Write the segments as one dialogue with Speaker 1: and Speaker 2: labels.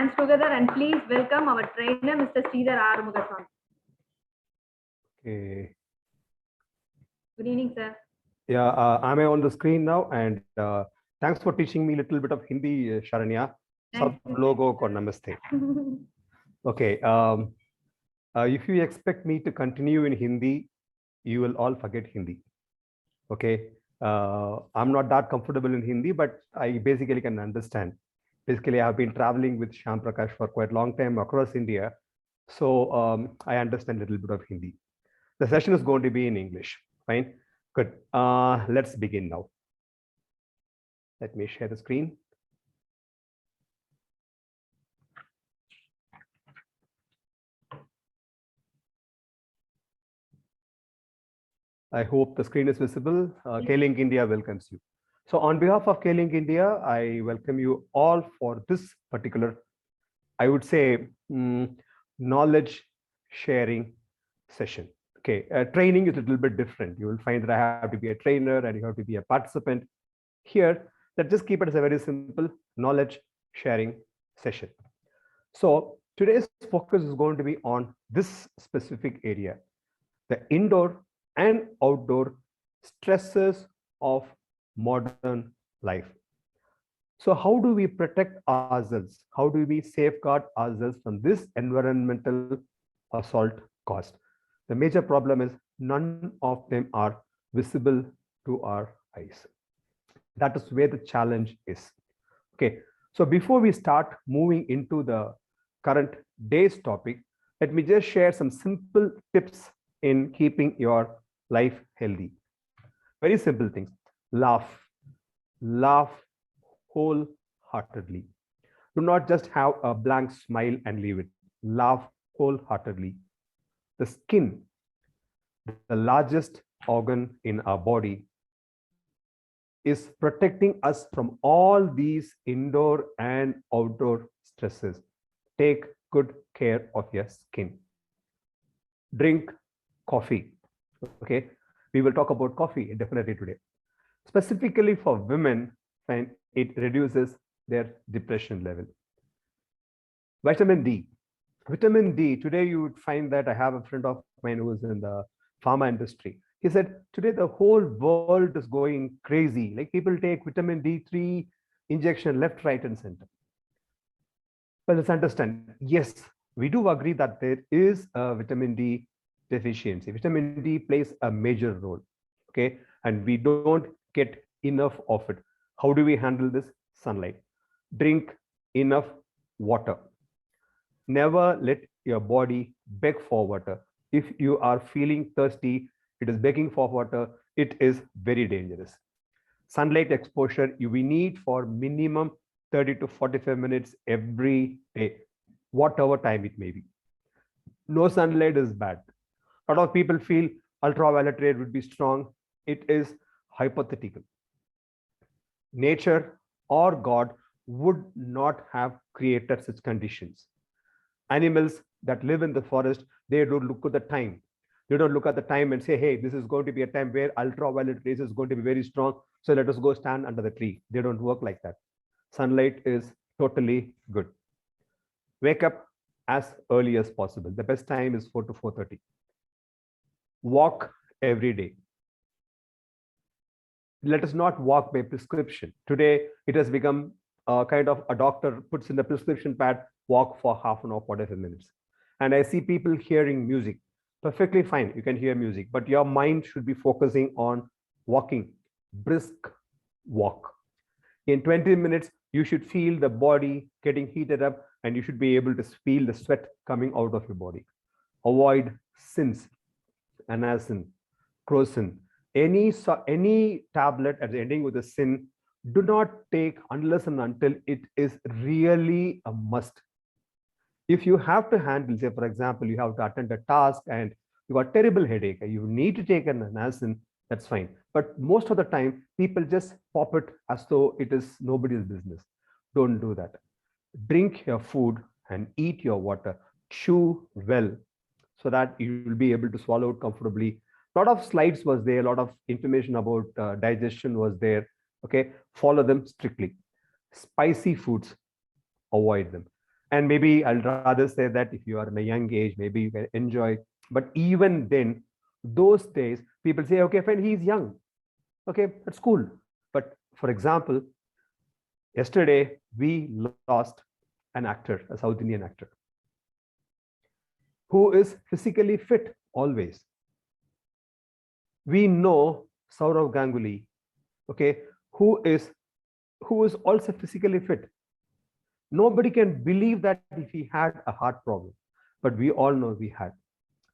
Speaker 1: hands together and please welcome our trainer, Mr. Sridhar Arumugasamy.
Speaker 2: Okay.
Speaker 1: Good evening, sir.
Speaker 2: Yeah, am I on the screen now? And thanks for teaching me a little bit of Hindi, Sharanya. Sab logo ko namaste. Okay. If you expect me to continue in Hindi, you will all forget Hindi. Okay. I'm not that comfortable in Hindi, but I basically can understand. Basically, I've been traveling with Shyam Prakash for quite a long time across India. So I understand a little bit of Hindi. The session is going to be in English. Fine. Good. Let's begin now. Let me share the screen. I hope the screen is visible. K-Link India welcomes you. So on behalf of K-Link India, I welcome you all for this particular, I would say, knowledge sharing session. Okay, training is a little bit different. You will find that I have to be a trainer and you have to be a participant. Here, let's just keep it as a very simple knowledge sharing session. So today's focus is going to be on this specific area, the indoor and outdoor stresses of modern life. So how do we protect ourselves? How do we safeguard ourselves from this environmental assault cost? The major problem is none of them are visible to our eyes. That is where the challenge is. Okay, so before we start moving into the current day's topic, let me just share some simple tips in keeping your life healthy. Very simple things. Laugh wholeheartedly. Do not just have a blank smile and leave it. Laugh wholeheartedly. The skin, the largest organ in our body, is protecting us from all these indoor and outdoor stresses. Take good care of your skin. Drink coffee. Okay, we will talk about coffee definitely today. Specifically for women, and it reduces their depression level. Vitamin D. Vitamin D, today you would find that I have a friend of mine who is in the pharma industry. He said, today the whole world is going crazy. Like people take vitamin D3 injection left, right, and center. But let's understand, yes, we do agree that there is a vitamin D deficiency. Vitamin D plays a major role, okay? And we don't get enough of it. How do we handle this? Sunlight. Drink enough water. Never let your body beg for water. If you are feeling thirsty, it is begging for water, it is very dangerous. Sunlight exposure we need for minimum 30 to 45 minutes every day, whatever time it may be. No sunlight is bad. A lot of people feel ultraviolet ray would be strong. It is hypothetical. Nature or God would not have created such conditions. Animals that live in the forest, they don't look at the time. They don't look at the time and say, hey, this is going to be a time where ultraviolet rays is going to be very strong, so let us go stand under the tree. They don't work like that. Sunlight is totally good. Wake up as early as possible. The best time is 4 to 4:30. Walk every day. Let us not walk by prescription. Today, it has become kind of a doctor puts in the prescription pad, walk for half an hour, 45 minutes. And I see people hearing music. Perfectly fine, you can hear music, but your mind should be focusing on walking, brisk walk. In 20 minutes, you should feel the body getting heated up and you should be able to feel the sweat coming out of your body. Avoid sins, anacin, crocin. Any tablet at the ending with a sin, do not take unless and until it is really a must. If you have to handle, say, for example, you have to attend a task and you got terrible headache, you need to take an anacin, that's fine. But most of the time, people just pop it as though it is nobody's business. Don't do that. Drink your food and eat your water. Chew well so that you will be able to swallow it comfortably. A lot of slides was there, a lot of information about digestion was there. Okay, follow them strictly. Spicy foods, avoid them. And maybe I'll rather say that if you are in a young age, maybe you can enjoy. But even then, those days, people say, okay, fine, he's young. Okay, that's cool. But for example, yesterday we lost an actor, a South Indian actor, who is physically fit always. We know Saurav Ganguly, okay, who is also physically fit. Nobody can believe that if he had a heart problem, but we all know we had.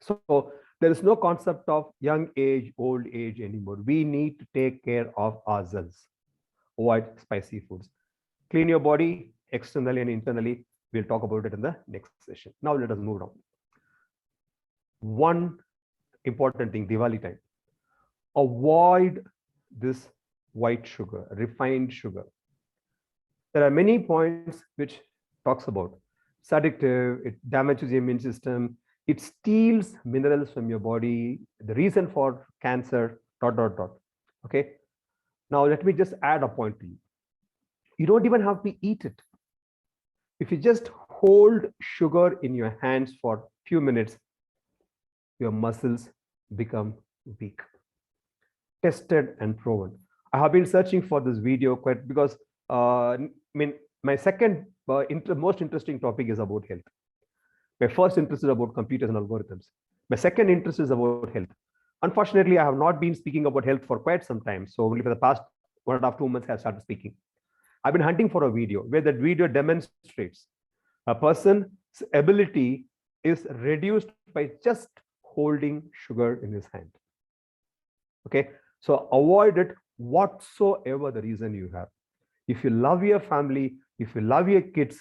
Speaker 2: So there is no concept of young age, old age anymore. We need to take care of ourselves. Avoid spicy foods. Clean your body externally and internally. We'll talk about it in the next session. Now let us move on. One important thing, Diwali time. Avoid this white sugar, refined sugar. There are many points which talks about it's addictive, it damages the immune system, it steals minerals from your body, the reason for cancer, ... Okay. Now let me just add a point to you. You don't even have to eat it. If you just hold sugar in your hands for a few minutes, your muscles become weak. Tested and proven. I have been searching for this video quite because my second most interesting topic is about health. My first interest is about computers and algorithms. My second interest is about health. Unfortunately, I have not been speaking about health for quite some time. So only for the past 1.5 to 2 months, I have started speaking. I've been hunting for a video where that video demonstrates a person's ability is reduced by just holding sugar in his hand. Okay, so avoid it whatsoever the reason you have. If you love your family, if you love your kids,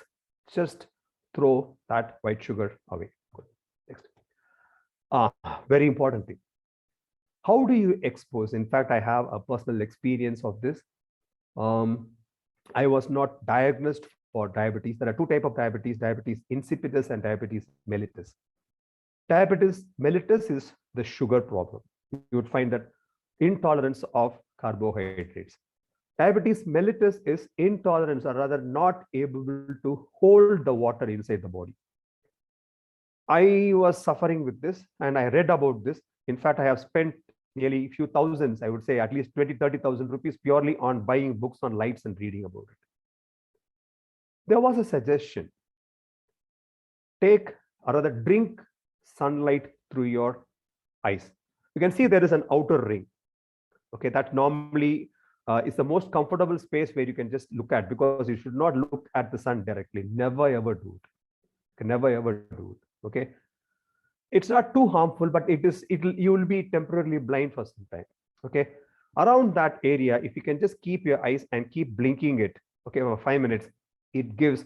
Speaker 2: just throw that white sugar away. Good. Next. Very important thing. How do you expose? In fact, I have a personal experience of this. I was not diagnosed for diabetes. There are two types of diabetes, diabetes insipidus and diabetes mellitus. Diabetes mellitus is the sugar problem. You would find that intolerance of carbohydrates. Diabetes mellitus is intolerance, or rather not able to hold the water inside the body. I was suffering with this and I read about this. In fact, I have spent nearly a few thousands, I would say at least 20,000-30,000 rupees purely on buying books on lights and reading about it. There was a suggestion. Take or rather drink sunlight through your eyes. You can see there is an outer ring. Okay, that normally is the most comfortable space where you can just look at, because you should not look at the sun directly. Never ever do it. You can never ever do it. Okay. It's not too harmful, but you will be temporarily blind for some time. Okay. Around that area, if you can just keep your eyes and keep blinking it, okay, for 5 minutes, it gives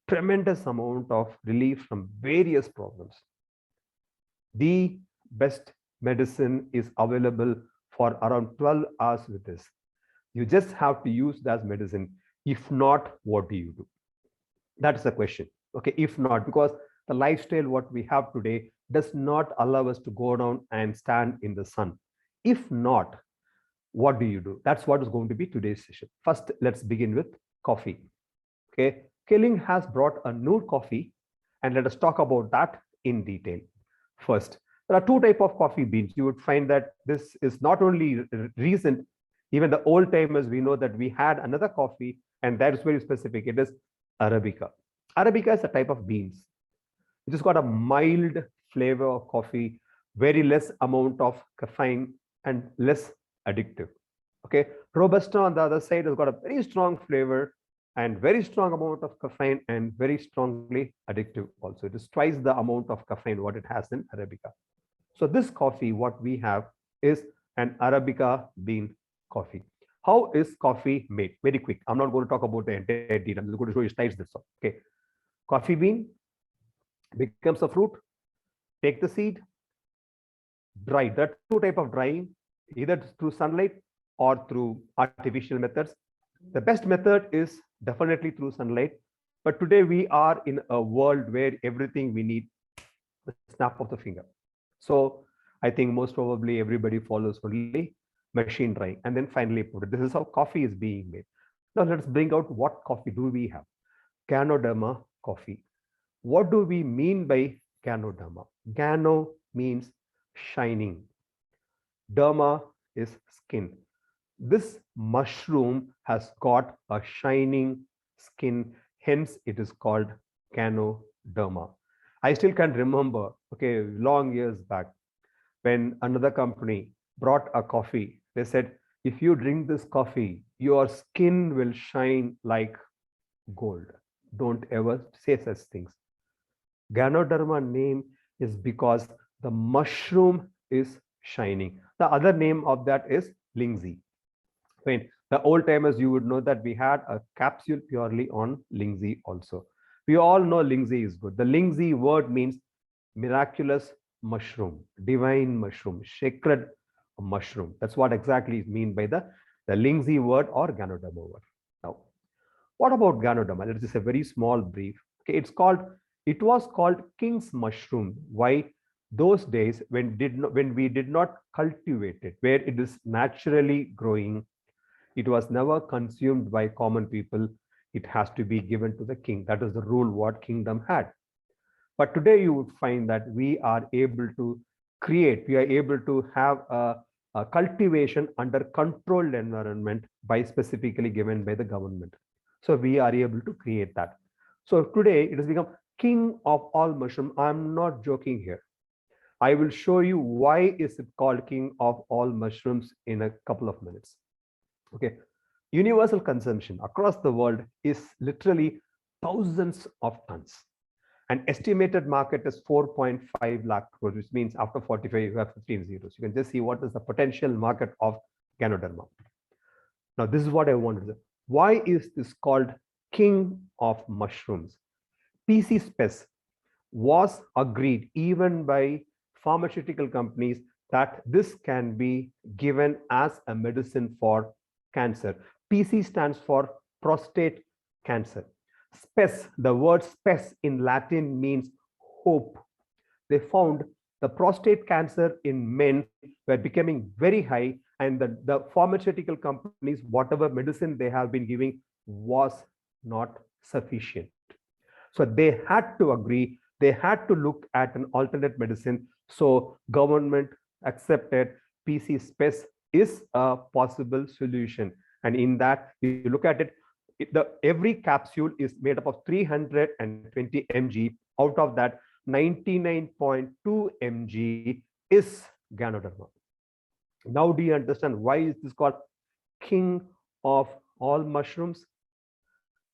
Speaker 2: tremendous amount of relief from various problems. The best medicine is available for around 12 hours with this. You just have to use that as medicine. If not, what do you do? That's the question. Okay, if not, because the lifestyle what we have today does not allow us to go down and stand in the sun. If not, what do you do? That's what is going to be today's session. First, let's begin with coffee. Okay, Ling has brought a new coffee, and let us talk about that in detail. First, there are two types of coffee beans. You would find that this is not only recent, even the old timers, we know that we had another coffee, and that is very specific. It is Arabica. Arabica is a type of beans. It has got a mild flavor of coffee, very less amount of caffeine and less addictive. Okay, Robusta on the other side has got a very strong flavor and very strong amount of caffeine and very strongly addictive also. It is twice the amount of caffeine what it has in Arabica. So this coffee, what we have is an Arabica bean coffee. How is coffee made? Very quick. I'm not going to talk about the entire detail. I'm going to show you slides this one. Okay, coffee bean becomes a fruit. Take the seed, dry. There are two types of drying, either through sunlight or through artificial methods. The best method is definitely through sunlight. But today we are in a world where everything we need the snap of the finger. So I think most probably everybody follows only machine drying and then finally put it. This is how coffee is being made. Now let's bring out what coffee do we have. Ganoderma coffee. What do we mean by Ganoderma? Gano means shining. Derma is skin. This mushroom has got a shining skin, hence it is called Ganoderma. I still can remember, okay, long years back, when another company brought a coffee. They said, if you drink this coffee, your skin will shine like gold. Don't ever say such things. Ganoderma name is because the mushroom is shining. The other name of that is Ling Zhi. When the old timers, you would know that we had a capsule purely on Ling Zhi also. We all know Ling Zhi is good. The Ling Zhi word means miraculous mushroom, divine mushroom, sacred mushroom. That's what exactly is mean by the Ling Zhi word or Ganoderma word. Now, what about Ganoderma? It is a very small brief. Okay, it was called king's mushroom. Why? Those days when we did not cultivate it, where it is naturally growing, it was never consumed by common people. It has to be given to the king. That is the rule what kingdom had. But today you would find that we are able to we are able to have a cultivation under controlled environment by specifically given by the government. So we are able to create that. So today it has become king of all mushroom. I'm not joking here. I will show you why is it called king of all mushrooms in a couple of minutes. Okay, universal consumption across the world is literally thousands of tons. An estimated market is 4.5 lakh crores, which means after 45 you have 15 zeros. You can just see what is the potential market of Ganoderma. Now this is what I wanted to say. Why is this called king of mushrooms? SPES was agreed even by pharmaceutical companies that this can be given as a medicine for cancer. PC stands for prostate cancer. SPES, the word SPES in Latin means hope. They found the prostate cancer in men were becoming very high, and the pharmaceutical companies, whatever medicine they have been giving, was not sufficient. So they had to agree, they had to look at an alternate medicine. So government accepted SPES is a possible solution. And in that, you look at it, every capsule is made up of 320 mg. Out of that, 99.2 mg is Ganoderma. Now do you understand why is this called king of all mushrooms?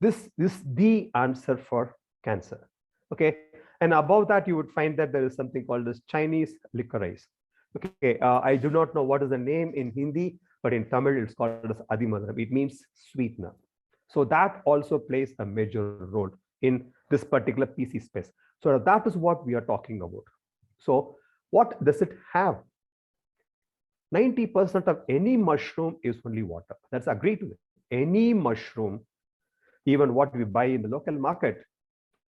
Speaker 2: This is the answer for cancer. Okay, and above that you would find that there is something called as Chinese licorice. Okay, I do not know what is the name in Hindi, but in Tamil it's called as Adimadram. It means sweetener. So that also plays a major role in this particular SPES. So that is what we are talking about. So what does it have? 90% of any mushroom is only water. Let's agree to it. Any mushroom, even what we buy in the local market,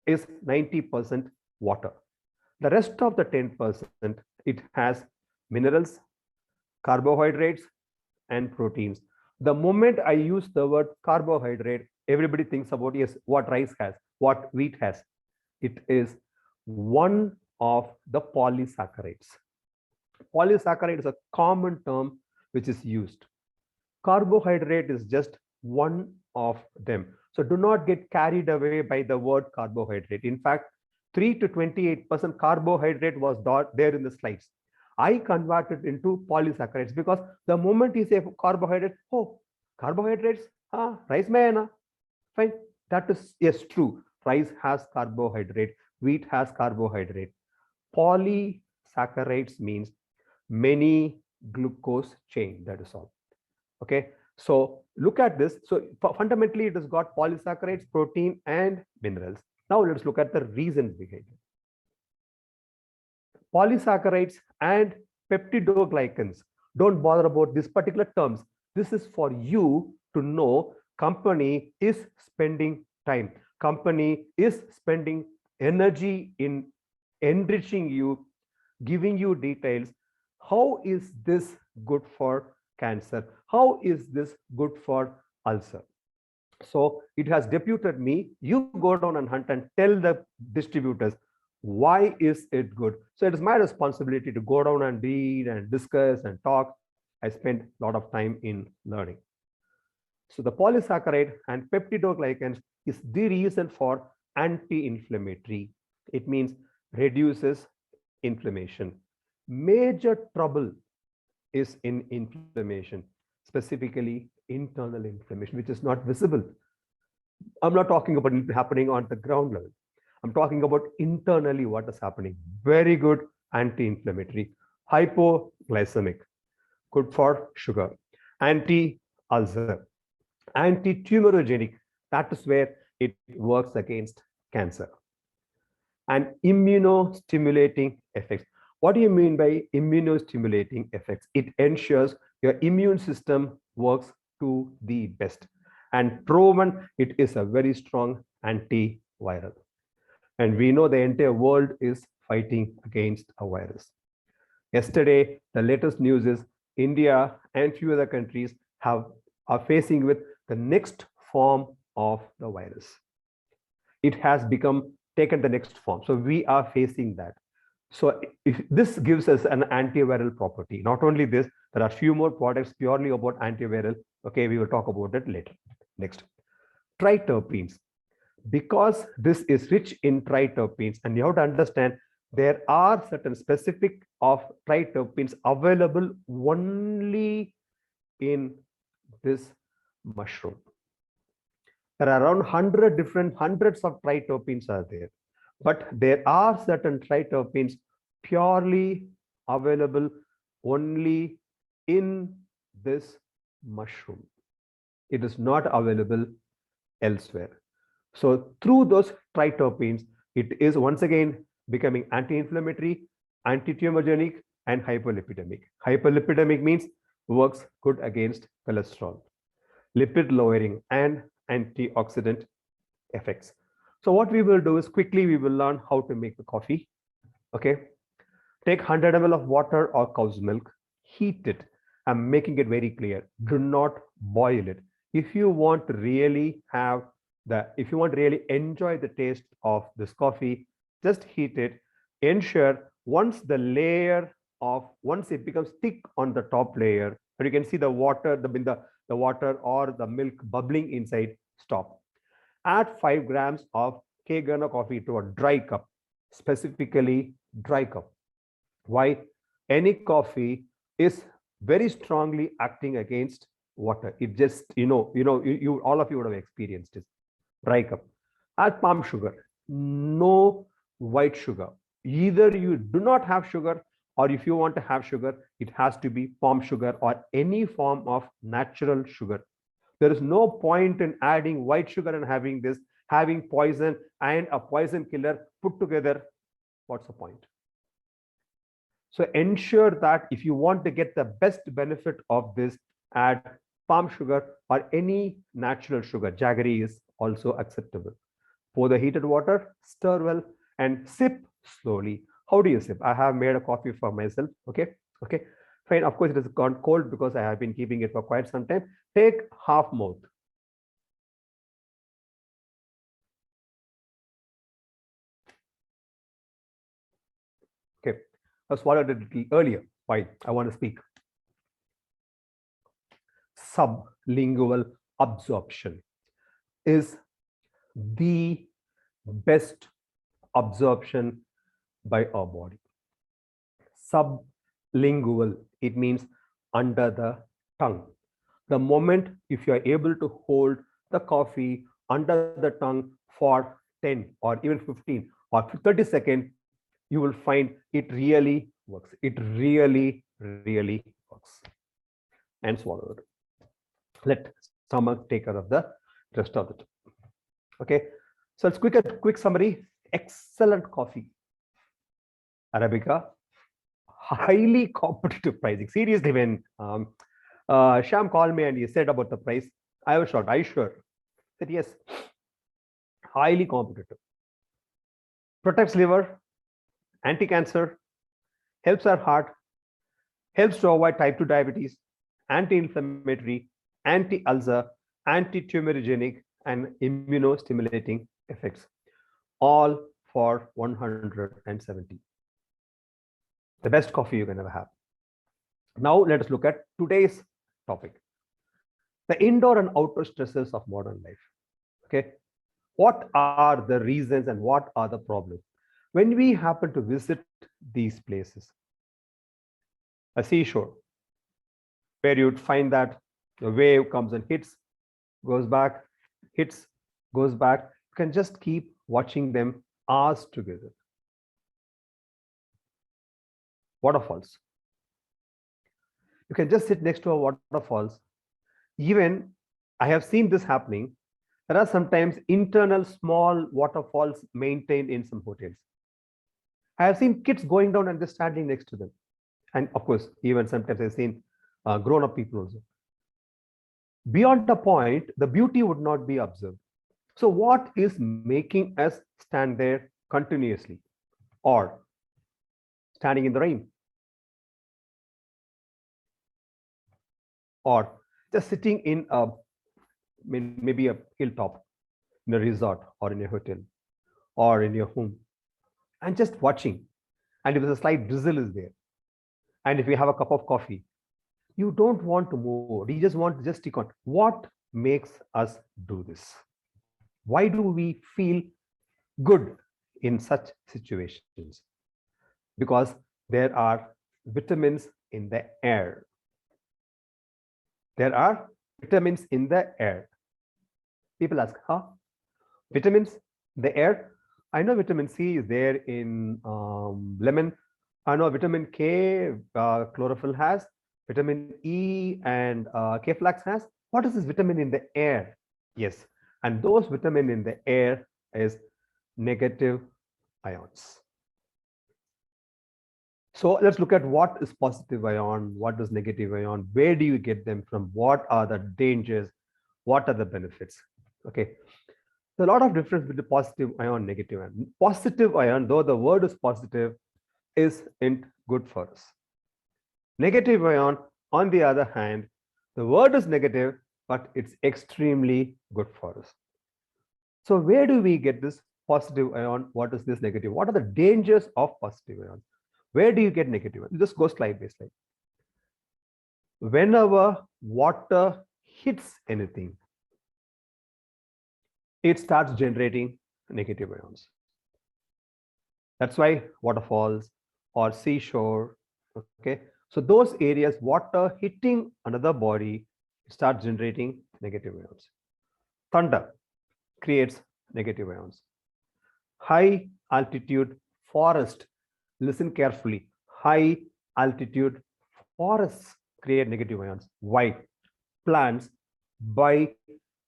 Speaker 2: is 90% water. The rest of the 10%, it has minerals, carbohydrates, and proteins. The moment I use the word carbohydrate, everybody thinks about, yes, what rice has, what wheat has. It is one of the polysaccharides. Polysaccharide is a common term which is used. Carbohydrate is just one of them. So do not get carried away by the word carbohydrate. In fact, 3 to 28% carbohydrate was there in the slides. I converted into polysaccharides because the moment you say carbohydrate, oh, carbohydrates, rice mein hai na. Fine, that is yes true. Rice has carbohydrate, wheat has carbohydrate. Polysaccharides means many glucose chain. That is all. Okay, so look at this. So fundamentally, it has got polysaccharides, protein, and minerals. Now let's look at the reasons behind it. Polysaccharides and peptidoglycans. Don't bother about these particular terms. This is for you to know company is spending time. Company is spending energy in enriching you, giving you details. How is this good for cancer? How is this good for ulcer? So it has deputed me. You go down and hunt and tell the distributors why is it good. So it is my responsibility to go down and read and discuss and talk. I spend a lot of time in learning. So the polysaccharide and peptidoglycans is the reason for anti-inflammatory. It means reduces inflammation. Major trouble is in inflammation, specifically internal inflammation, which is not visible. I'm not talking about it happening on the ground level. I'm talking about internally what is happening. Very good anti-inflammatory. Hypoglycemic, good for sugar. Anti-ulcer, anti-tumorigenic, that is where it works against cancer. And immunostimulating effects. What do you mean by immunostimulating effects? It ensures your immune system works to the best. And proven, it is a very strong antiviral. And we know the entire world is fighting against a virus. Yesterday, the latest news is India and few other countries are facing with the next form of the virus. It has taken the next form. So we are facing that. So if this gives us an antiviral property. Not only this, there are few more products purely about antiviral. Okay, we will talk about it later. Next, triterpenes. Because this is rich in triterpenes, and you have to understand there are certain specific of triterpenes available only in this mushroom. There are around hundreds of triterpenes are there, but there are certain triterpenes purely available only in this mushroom. It is not available elsewhere. So through those triterpenes, it is once again becoming anti-inflammatory, anti-tumorigenic, and hypolipidemic. Hypolipidemic means works good against cholesterol, lipid lowering, and antioxidant effects. So what we will do is quickly we will learn how to make the coffee. Okay, take 100 ml of water or cow's milk, heat it. I'm making it very clear. Do not boil it. If you want to really enjoy the taste of this coffee, just heat it. Ensure once it becomes thick on the top layer, and you can see the water, the water or the milk bubbling inside, stop. Add 5 grams of Ganoderma coffee to a dry cup, specifically dry cup. Why? Any coffee is very strongly acting against water. It just, all of you would have experienced it. Dry cup. Add palm sugar. No white sugar. Either you do not have sugar, or if you want to have sugar, it has to be palm sugar or any form of natural sugar. There is no point in adding white sugar and having poison and a poison killer put together. What's the point? So ensure that if you want to get the best benefit of this, add palm sugar or any natural sugar. Jaggery is also acceptable. Pour the heated water, stir well, and sip slowly. How do you sip? I have made a coffee for myself. Okay, fine. Of course, it has gone cold because I have been keeping it for quite some time. Take half mouth. Okay, I swallowed it a little earlier. Why? I want to speak. Sublingual absorption is the best absorption by our body. Sublingual, it means under the tongue. The moment if you are able to hold the coffee under the tongue for 10 or even 15 or 30 seconds, you will find it really works. It really works. And swallow it. Let stomach take care of the rest of it. Okay, so let's quick summary. Excellent coffee, Arabica, highly competitive pricing. Seriously, when Sham called me and he said about the price, I was shocked. I said yes, highly competitive. Protects liver, anti-cancer, helps our heart, helps to avoid type 2 diabetes, anti-inflammatory, anti-ulcer, anti-tumorigenic, and immunostimulating effects, all for 170. The best coffee you can ever have. Now let us look at today's topic, the indoor and outdoor stresses of modern life. Okay, what are the reasons and what are the problems when we happen to visit these places? A seashore, where you'd find that the wave comes and hits, goes back, hits, goes back. You can just keep watching them hours together. Waterfalls. You can just sit next to a waterfalls. Even I have seen this happening. There are sometimes internal small waterfalls maintained in some hotels. I have seen kids going down and just standing next to them. And of course, even sometimes I've seen grown-up people also. Beyond the point, the beauty would not be observed. So what is making us stand there continuously or standing in the rain or just sitting in a maybe a hilltop in a resort or in a hotel or in your home and just watching, and if a slight drizzle is there and if you have a cup of coffee, you don't want to move, you just want to just stick on. What makes us do this? Why do we feel good in such situations? Because there are vitamins in the air. There are vitamins in the air. People ask, huh? Vitamins, the air? I know vitamin C is there in lemon. I know vitamin K, chlorophyll has. Vitamin E and K-flax has. What is this vitamin in the air? Yes, and those vitamin in the air is negative ions. So let's look at what is positive ion, what is negative ion, where do you get them from, what are the dangers, what are the benefits? Okay, there's a lot of difference between positive ion, negative ion. Positive ion, though the word is positive, isn't good for us. Negative ion, on the other hand, the word is negative, but it's extremely good for us. So where do we get this positive ion? What is this negative? What are the dangers of positive ion? Where do you get negative ion? Just go slide by slide. Whenever water hits anything, it starts generating negative ions. That's why waterfalls or seashore, okay? So those areas, water hitting another body, starts generating negative ions. Thunder creates negative ions. High altitude forest, listen carefully, high altitude forests create negative ions. Why? Plants, by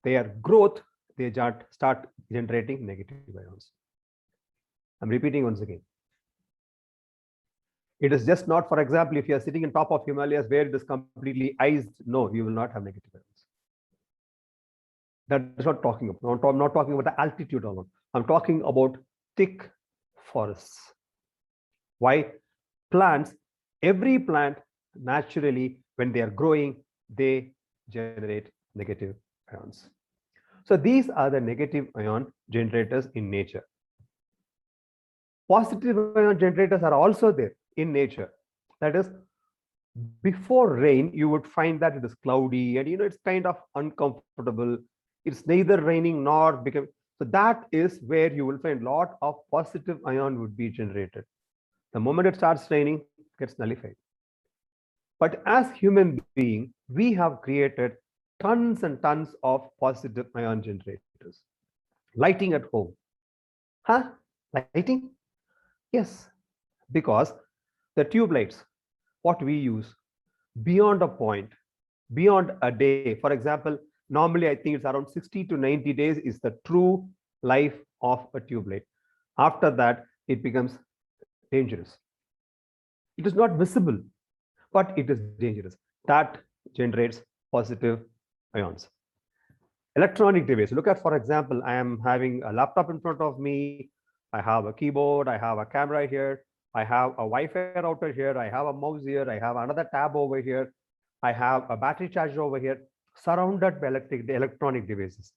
Speaker 2: their growth, they start generating negative ions. I'm repeating once again. It is just not, for example, if you are sitting on top of Himalayas where it is completely iced, no, you will not have negative ions. That is not talking about. I'm not talking about the altitude alone. I'm talking about thick forests. Why? Plants, every plant naturally, when they are growing, they generate negative ions. So these are the negative ion generators in nature. Positive ion generators are also there in nature. That is, before rain, you would find that it is cloudy and it's kind of uncomfortable. It's neither raining nor becoming. So that is where you will find a lot of positive ion would be generated. The moment it starts raining, it gets nullified. But as human beings, we have created tons and tons of positive ion generators. Lighting at home. Huh? Lighting? Yes, because the tube lights, what we use, beyond a point, beyond a day, for example, normally I think it's around 60 to 90 days is the true life of a tube light. After that, it becomes dangerous. It is not visible, but it is dangerous. That generates positive ions. Electronic device. Look at, for example, I am having a laptop in front of me. I have a keyboard. I have a camera here. I have a Wi-Fi router here. I have a mouse here. I have another tab over here. I have a battery charger over here, surrounded by electronic devices.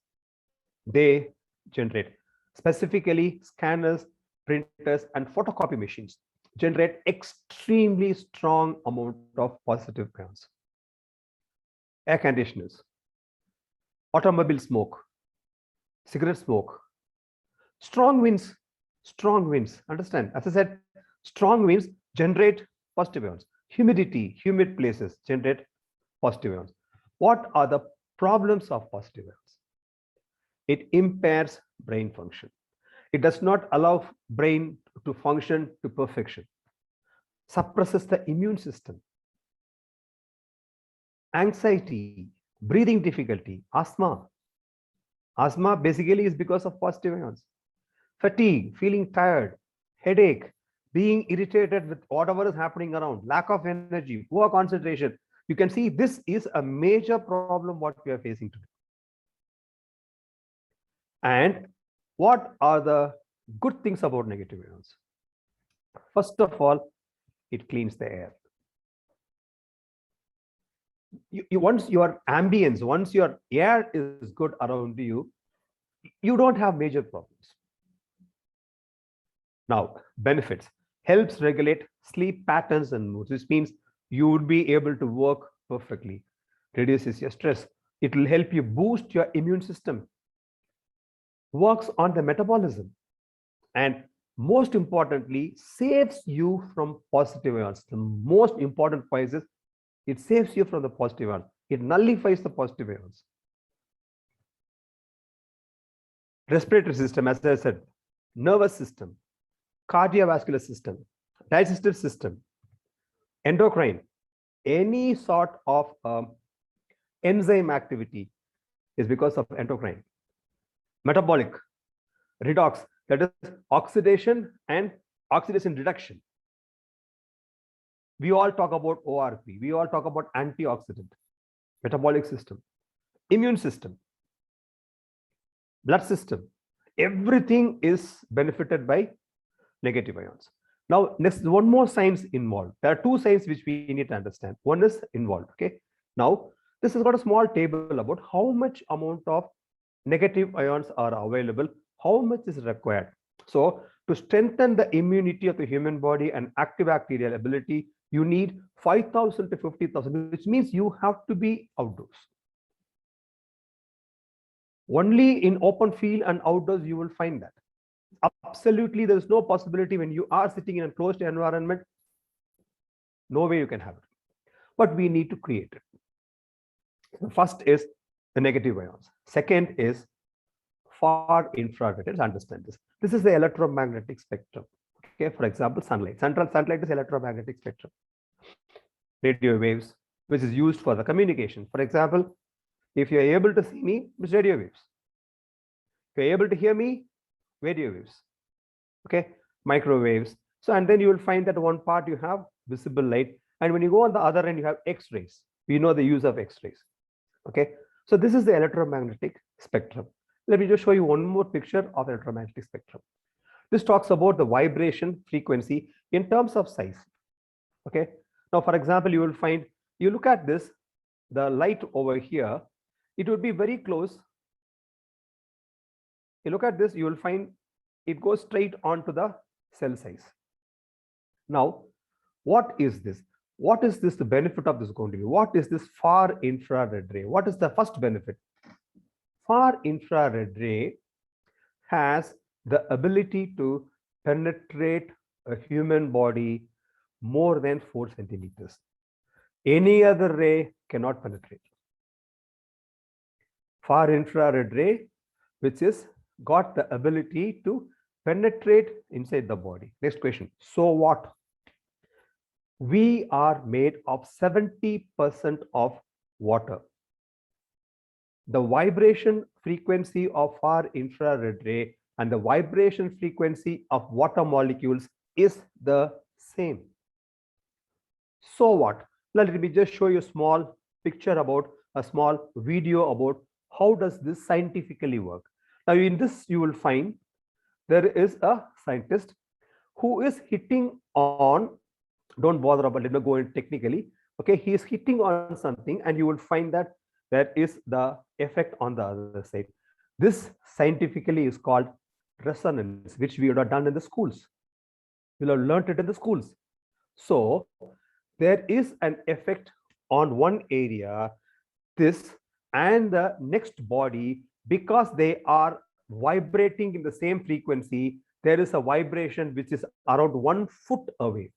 Speaker 2: they generate. Specifically, scanners, printers, and photocopy machines generate extremely strong amount of positive ions. Air conditioners, automobile smoke, cigarette smoke, strong winds, understand, as I said, strong winds generate positive ions. Humidity, humid places generate positive ions. What are the problems of positive ions? It impairs brain function. It does not allow brain to function to perfection, suppresses the immune system, anxiety, breathing difficulty, asthma. Asthma basically is because of positive ions. Fatigue, feeling tired, headache, being irritated with whatever is happening around, lack of energy, poor concentration. You can see this is a major problem what we are facing today. And what are the good things about negative ions? First of all, it cleans the air. Once your ambience, once your air is good around you, you don't have major problems. Now, benefits. Helps regulate sleep patterns and moods. This means you would be able to work perfectly. Reduces your stress. It will help you boost your immune system. Works on the metabolism. And most importantly, saves you from positive ions. The most important point is it saves you from the positive ions. It nullifies the positive ions. Respiratory system, as I said, nervous system, cardiovascular system, digestive system, endocrine, any sort of enzyme activity is because of endocrine. Metabolic, redox, that is oxidation and oxidation reduction. We all talk about ORP, we all talk about antioxidant, metabolic system, immune system, blood system. Everything is benefited by negative ions. Now, next, one more science involved. There are two sciences which we need to understand. One is involved. Okay. Now, this has got a small table about how much amount of negative ions are available, how much is required. So, to strengthen the immunity of the human body and antibacterial ability, you need 5,000 to 50,000, which means you have to be outdoors. Only in open field and outdoors you will find that. Absolutely, there is no possibility when you are sitting in a closed environment, no way you can have it. But we need to create it. The first is the negative ions. Second is far infrared. Let's understand this. This is the electromagnetic spectrum. Okay, for example, sunlight. Sunlight is electromagnetic spectrum. Radio waves, which is used for the communication. For example, if you're able to see me, it's radio waves. If you're able to hear me, radio waves. Okay, microwaves. So, and then you will find that one part you have visible light, and when you go on the other end, you have X-rays. We know the use of X-rays. Okay, so this is the electromagnetic spectrum. Let me just show you one more picture of electromagnetic spectrum. This talks about the vibration frequency in terms of size. Okay, now for example, you will find, you look at this, the light over here, it would be very close. You look at this, you will find it goes straight onto the cell size. Now, what is this? What is this, the benefit of this going to be? What is this far infrared ray? What is the first benefit? Far infrared ray has the ability to penetrate a human body more than 4 centimeters. Any other ray cannot penetrate. Far infrared ray, which is got the ability to penetrate inside the body. Next question. So what? We are made of 70% of water. The vibration frequency of far infrared ray and the vibration frequency of water molecules is the same. So what? Let me just show you a small picture about a small video about how does this scientifically work. Now in this you will find there is a scientist who is hitting on, don't bother about it, let me go in technically. Okay, he is hitting on something and you will find that there is the effect on the other side. This scientifically is called resonance, which we would have done in the schools. You'll have learned it in the schools. So there is an effect on one area, this and the next body, because they are vibrating in the same frequency. There is a vibration which is around 1 foot away.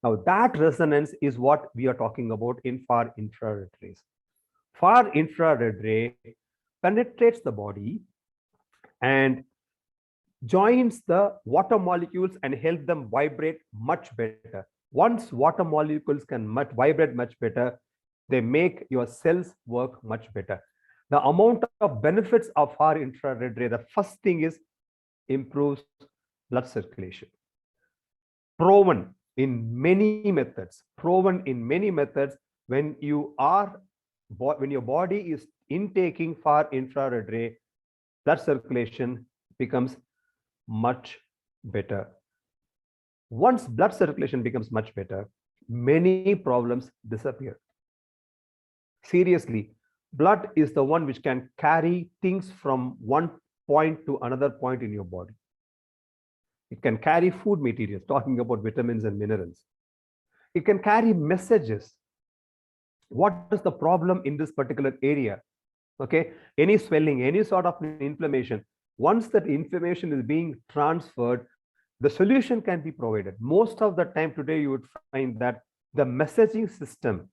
Speaker 2: Now that resonance is what we are talking about in far infrared rays. Far infrared ray penetrates the body and joins the water molecules and help them vibrate much better. Once water molecules can vibrate much better, they make your cells work much better. The amount of benefits of far infrared ray, the first thing is improves blood circulation. Proven in many methods, when your body is intaking far infrared ray, blood circulation becomes much better. Once blood circulation becomes much better, many problems disappear. Seriously, blood is the one which can carry things from one point to another point in your body. It can carry food materials, talking about vitamins and minerals. It can carry messages. What is the problem in this particular area? Okay, any swelling, any sort of inflammation. Once that inflammation is being transferred, the solution can be provided. Most of the time today, you would find that the messaging system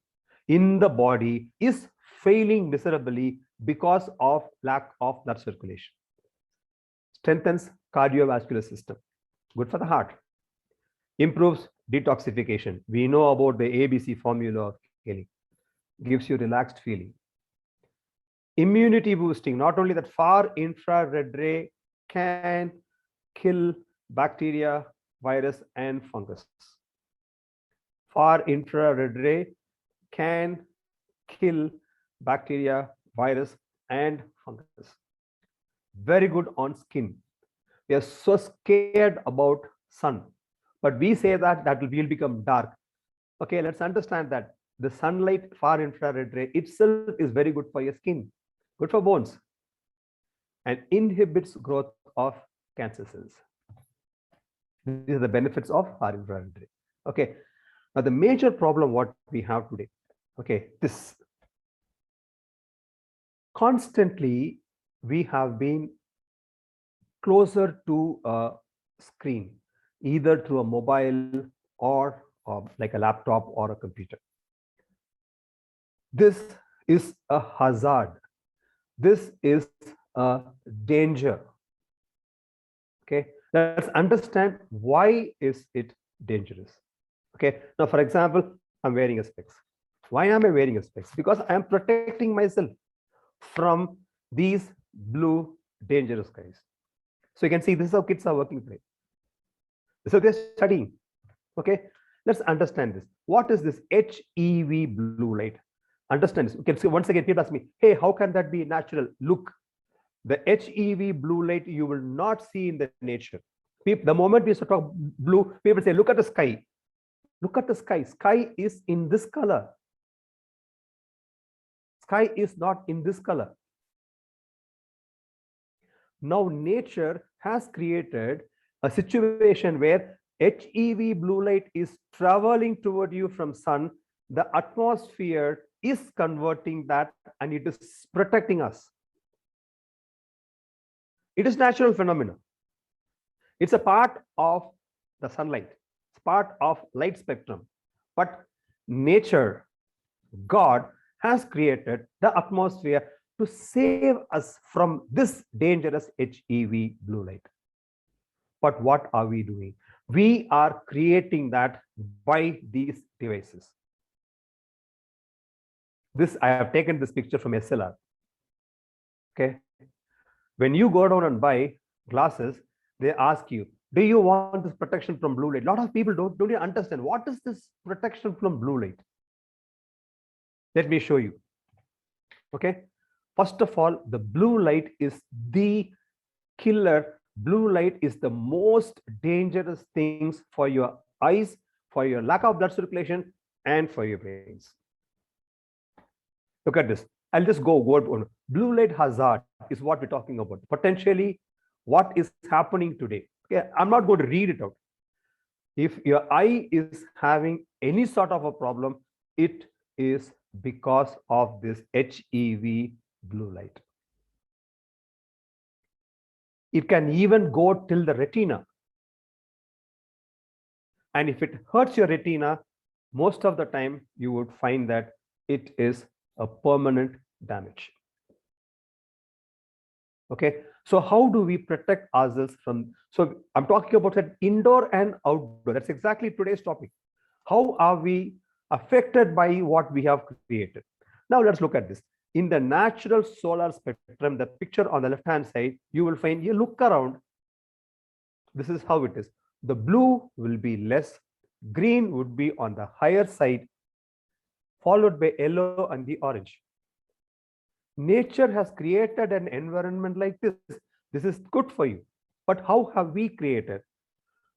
Speaker 2: in the body is failing miserably because of lack of blood circulation. Strengthens cardiovascular system, good for the heart. Improves detoxification. We know about the ABC formula of killing. Gives you relaxed feeling. Immunity boosting. Not only that, far infrared ray can kill bacteria, virus, and fungus. Far infrared ray can kill bacteria, virus, and fungus. Very good on skin. We are so scared about sun, but we say that will become dark. Okay, let's understand that the sunlight, far infrared ray itself is very good for your skin, good for bones, and inhibits growth of cancer cells. These are the benefits of far infrared ray. Okay, now the major problem what we have today, okay, this constantly we have been closer to a screen, either through a mobile or like a laptop or a computer. This is a hazard. This is a danger. Okay, let's understand why is it dangerous. Okay, now for example, I'm wearing a specs. Why am I wearing a specs? Because I am protecting myself from these blue dangerous skies. So you can see this is how kids are working today. So they're studying. Okay, let's understand this. What is this HEV blue light? Understand this. You can see once again, people ask me, hey, how can that be natural? Look, the HEV blue light you will not see in the nature. The moment we start talk blue, people say, look at the sky. Look at the sky. Sky is in this color. Sky is not in this color. Now nature has created a situation where HEV blue light is traveling toward you from sun. The atmosphere is converting that and it is protecting us. It is natural phenomena. It's a part of the sunlight. It's part of light spectrum. But nature, God, has created the atmosphere to save us from this dangerous HEV blue light. But what are we doing? We are creating that by these devices. This, I have taken this picture from SLR. Okay. When you go down and buy glasses, they ask you, do you want this protection from blue light? A lot of people don't even understand what is this protection from blue light. Let me show you. Okay. First of all, the blue light is the killer. Blue light is the most dangerous things for your eyes, for your lack of blood circulation, and for your brains. Look at this. I'll just go word one. Blue light hazard is what we're talking about. Potentially, what is happening today. Okay, I'm not going to read it out. If your eye is having any sort of a problem, it is because of this HEV blue light. It can even go till the retina. And if it hurts your retina, most of the time you would find that it is a permanent damage. Okay, so how do we protect ourselves from? So I'm talking about that indoor and outdoor. That's exactly today's topic. How are we affected by what we have created? Now let's look at this. In the natural solar spectrum, the picture on the left hand side, you will find, you look around, this is how it is. The blue will be less, green would be on the higher side, followed by yellow and the orange. Nature has created an environment like this. This is good for you. But how have we created?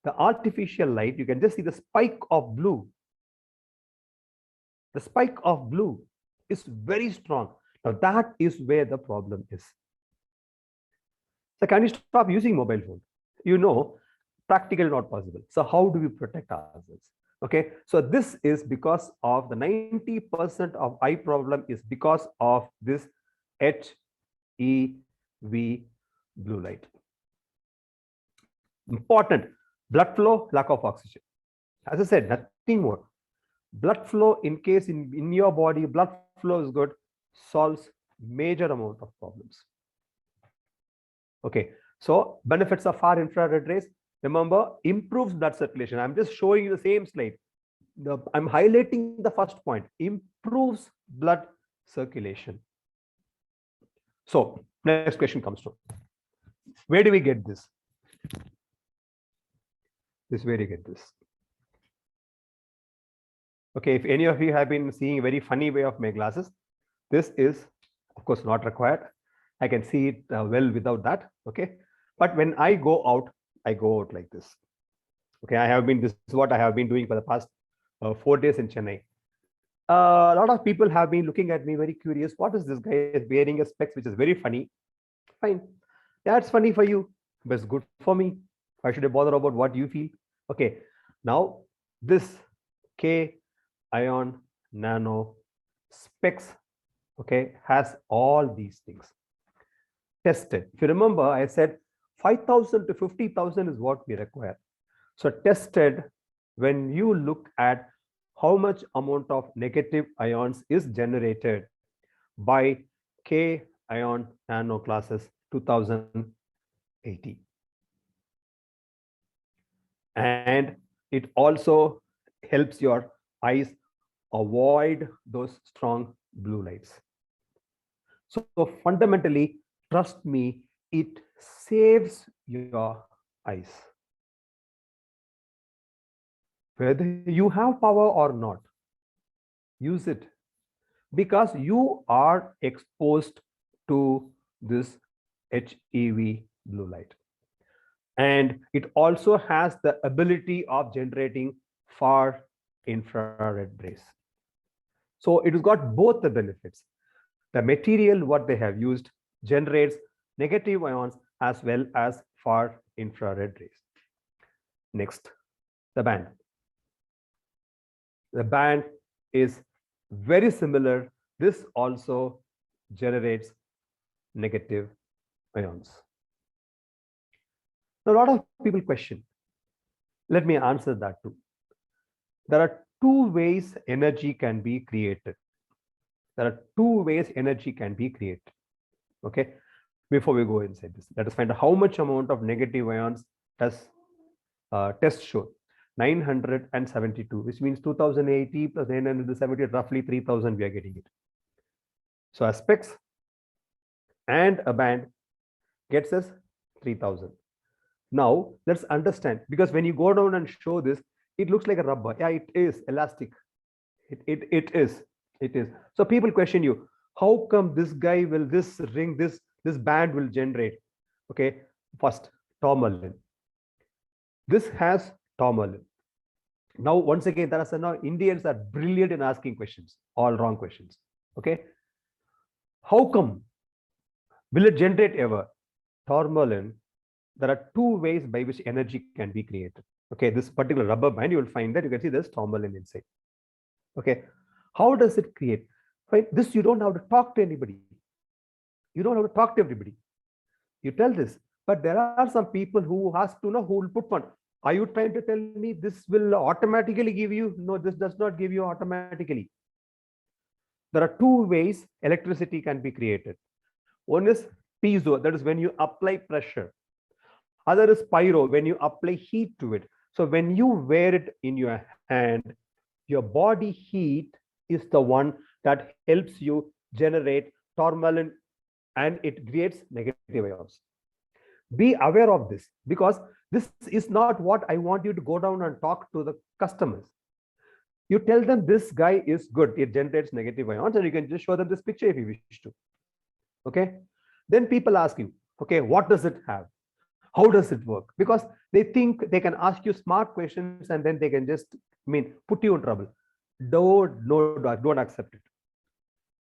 Speaker 2: The artificial light, you can just see the spike of blue. The spike of blue is very strong. Now that is where the problem is. So can you stop using mobile phone? You know, practically not possible. So how do we protect ourselves? Okay, so this is because of the 90% of eye problem is because of this HEV blue light. Important, blood flow, lack of oxygen. As I said, nothing more. Blood flow, in case in your body, blood flow is good, solves major amount of problems. Okay, so benefits of far infrared rays. Remember, improves blood circulation. I'm just showing you the same slide. I'm highlighting the first point, improves blood circulation. So next question comes to, where do we get this? Where do you get this? Okay, if any of you have been seeing a very funny way of my glasses, this is of course not required. I can see it well without that. Okay, but when I go out like this. Okay, this is what I have been doing for the past 4 days in Chennai. A lot of people have been looking at me very curious. What is this guy is wearing a specs, which is very funny. Fine. Yeah, it's funny for you, but it's good for me. Why should I bother about what you feel? Okay. Now, this K-ion nano specs, okay, has all these things. Tested. If you remember, I said 5,000 to 50,000 is what we require. So tested, when you look at how much amount of negative ions is generated by K-ion nano classes 2080. And it also helps your eyes avoid those strong blue lights. So fundamentally, trust me, it saves your eyes. Whether you have power or not, use it, because you are exposed to this HEV blue light. And it also has the ability of generating far infrared rays. So it has got both the benefits. The material what they have used generates negative ions as well as far infrared rays. Next, the band. The band is very similar. This also generates negative ions. Now, a lot of people question. Let me answer that too. There are two ways energy can be created. Okay. Before we go inside this, let us find out how much amount of negative ions does test show. 972, which means 2080 plus 970, roughly 3000 we are getting it. So a specs and a band gets us 3000. Now let's understand, because when you go down and show this, it looks like a rubber. Yeah, it is elastic. It is. So people question you, how come this guy will, this ring, this band will generate? Okay, first, Tourmaline. This has Tourmaline. Now, once again, there are now Indians are brilliant in asking questions, all wrong questions. Okay, How come? Will it generate ever? Tourmaline, there are two ways by which energy can be created. Okay, this particular rubber band, you will find that you can see there's tourmaline inside. Okay, how does it create? Fine, this you don't have to talk to anybody. You don't have to talk to everybody. You tell this, but there are some people who has to know who will put one. Are you trying to tell me this will automatically give you? No, this does not give you automatically. There are two ways electricity can be created. One is piezo, that is when you apply pressure. Other is pyro, when you apply heat to it. So when you wear it in your hand, your body heat is the one that helps you generate tourmaline, and it creates negative ions. Be aware of this, because this is not what I want you to go down and talk to the customers. You tell them this guy is good, it generates negative ions, and you can just show them this picture if you wish to. Okay, then people ask you, okay, what does it have? How does it work? Because they think they can ask you smart questions and then they can just put you in trouble. Don't accept it.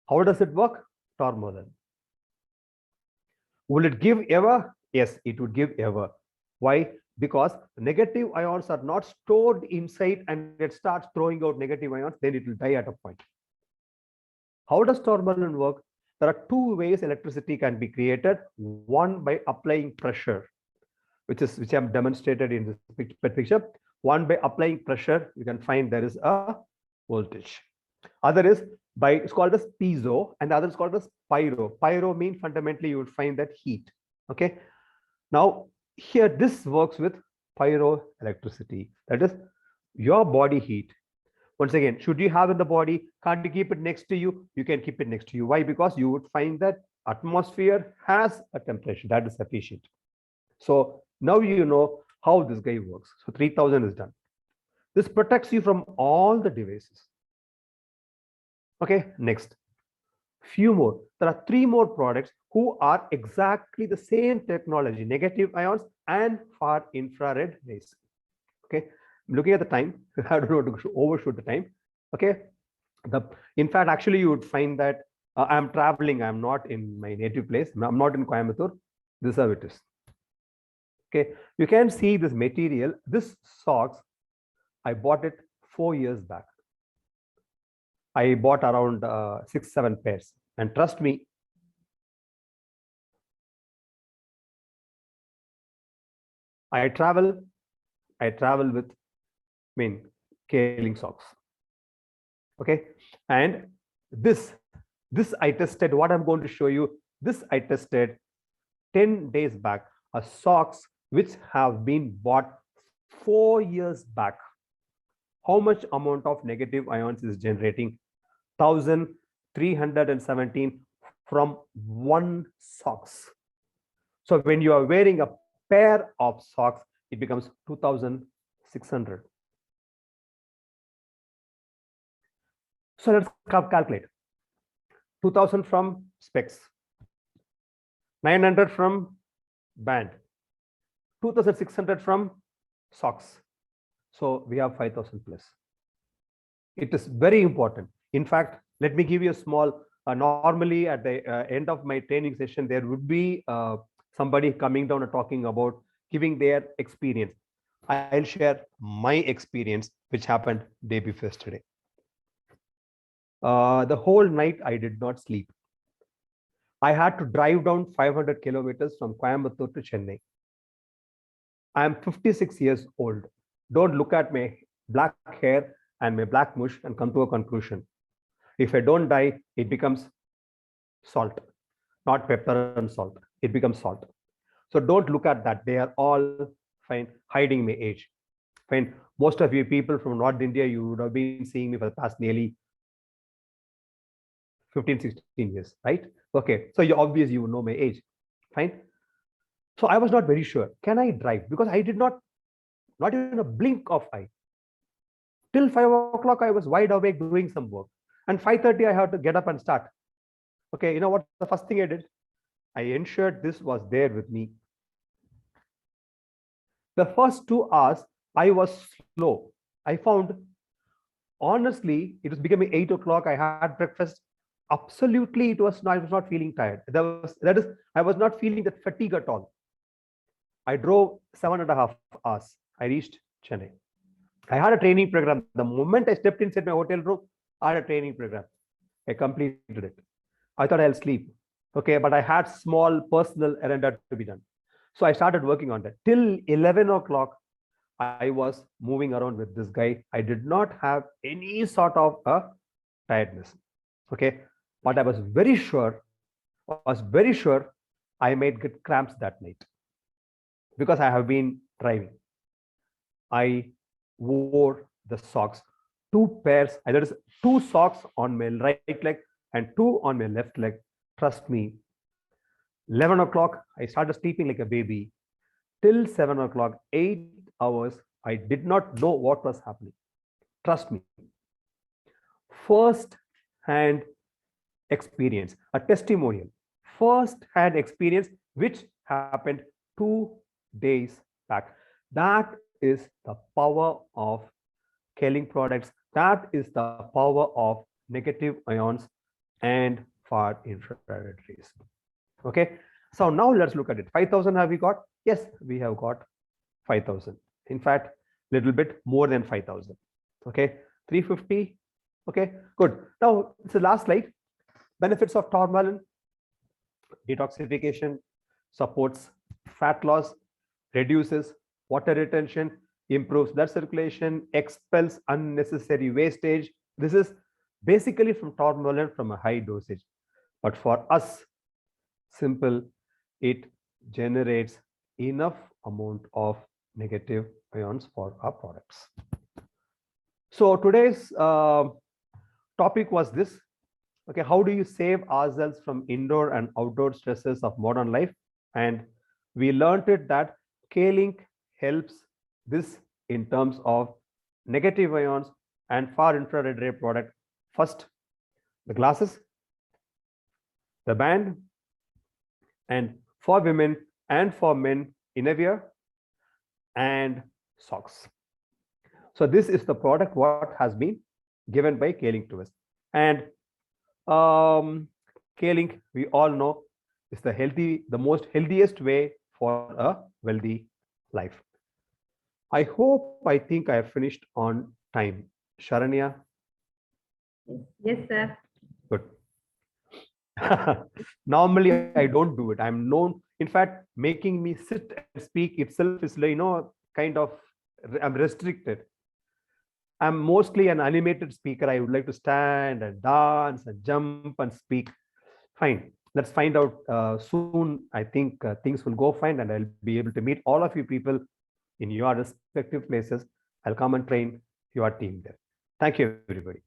Speaker 2: How does it work? Tourmaline. Will it give ever? Yes, it would give ever. Why? Because negative ions are not stored inside and it starts throwing out negative ions, then it will die at a point. How does tourmaline work? There are two ways electricity can be created. One by applying pressure, which I'm demonstrated in this picture. One by applying pressure, you can find there is a voltage. Other is by, it's called as piezo, and the other is called as pyro. Pyro means fundamentally you will find that heat. Okay. Now here this works with pyroelectricity. That is your body heat. Once again, should you have in the body, can't you keep it next to you? You can keep it next to you. Why? Because you would find that atmosphere has a temperature that is sufficient. So now you know how this guy works. So 3000 is done. This protects you from all the devices. Okay, next. Few more. There are three more products who are exactly the same technology, negative ions and far infrared rays. Okay, I'm looking at the time. I don't want to overshoot the time. Okay, in fact, actually, you would find that I'm traveling. I'm not in my native place. I'm not in Coimbatore. This is how it is. Okay, you can see this material. This socks, I bought it 4 years back. I bought around 6-7 pairs, and trust me, I travel with Kaling socks. Okay, and this I tested. What I'm going to show you, this I tested 10 days back, a socks which have been bought 4 years back. How much amount of negative ions is generating? 1317 from one socks. So when you are wearing a pair of socks, it becomes 2600. So let's calculate. 2000 from SPES, 900 from band, 2600 from socks. So we have 5000 plus. It is very important. In fact, let me give you a small, normally at the end of my training session, there would be somebody coming down and talking about giving their experience. I'll share my experience, which happened day before yesterday. The whole night I did not sleep. I had to drive down 500 kilometers from Coimbatore to Chennai. I am 56 years old. Don't look at my black hair and my black mush and come to a conclusion. If I don't die, it becomes salt, not pepper and salt. It becomes salt. So don't look at that. They are all fine, hiding my age. Fine. Most of you people from North India, you would have been seeing me for the past nearly 15, 16 years, right? Okay. So you would know my age. Fine. So I was not very sure. Can I drive? Because I did not even a blink of eye. Till 5 o'clock, I was wide awake doing some work. And 5:30, I had to get up and start. Okay, you know what the first thing I did? I ensured this was there with me. The first 2 hours, I was slow. I found, honestly, it was becoming 8 o'clock. I had breakfast. absolutely, I was not feeling tired. I was not feeling that fatigue at all. I drove 7.5 hours. I reached Chennai. I had a training program. The moment I stepped inside my hotel room, I had a training program. I completed it. I thought I'll sleep. Okay, but I had small personal errand to be done. So I started working on that. Till 11 o'clock, I was moving around with this guy. I did not have any sort of a tiredness. Okay, but I was very sure I might get cramps that night because I have been driving. I wore the socks, 2 pairs. There is 2 socks on my right leg and 2 on my left leg. Trust me, 11 o'clock, I started sleeping like a baby. Till 7 o'clock, 8 hours, I did not know what was happening. Trust me. First hand experience, a testimonial. First hand experience, which happened 2 days back. That is the power of killing products. That is the power of negative ions and far infrared rays. Okay, so now let's look at it. 5,000 have we got? Yes, we have got 5,000. In fact, little bit more than 5,000. Okay, 350. Okay, good. Now it's the last slide. Benefits of Tourmaline: detoxification, supports fat loss, reduces water retention, improves blood circulation, expels unnecessary wastage. This is basically from Tourmaline from a high dosage. But for us, simple, it generates enough amount of negative ions for our products. So today's topic was this. Okay, how do you save ourselves from indoor and outdoor stresses of modern life? And we learned it that K-Link helps this in terms of negative ions and far infrared ray product. First, the glasses, the band, and for women and for men, innerwear and socks. So this is the product what has been given by K-Link to us. And K-Link, we all know, is the most healthiest way for a wealthy life. I think I have finished on time. Sharanya?
Speaker 1: Yes, sir.
Speaker 2: Good. Normally, I don't do it. I'm known, in fact, making me sit and speak itself is, kind of, I'm restricted. I'm mostly an animated speaker. I would like to stand and dance and jump and speak. Fine. Let's find out soon. I think things will go fine and I'll be able to meet all of you people in your respective places. I'll come and train your team there. Thank you, everybody.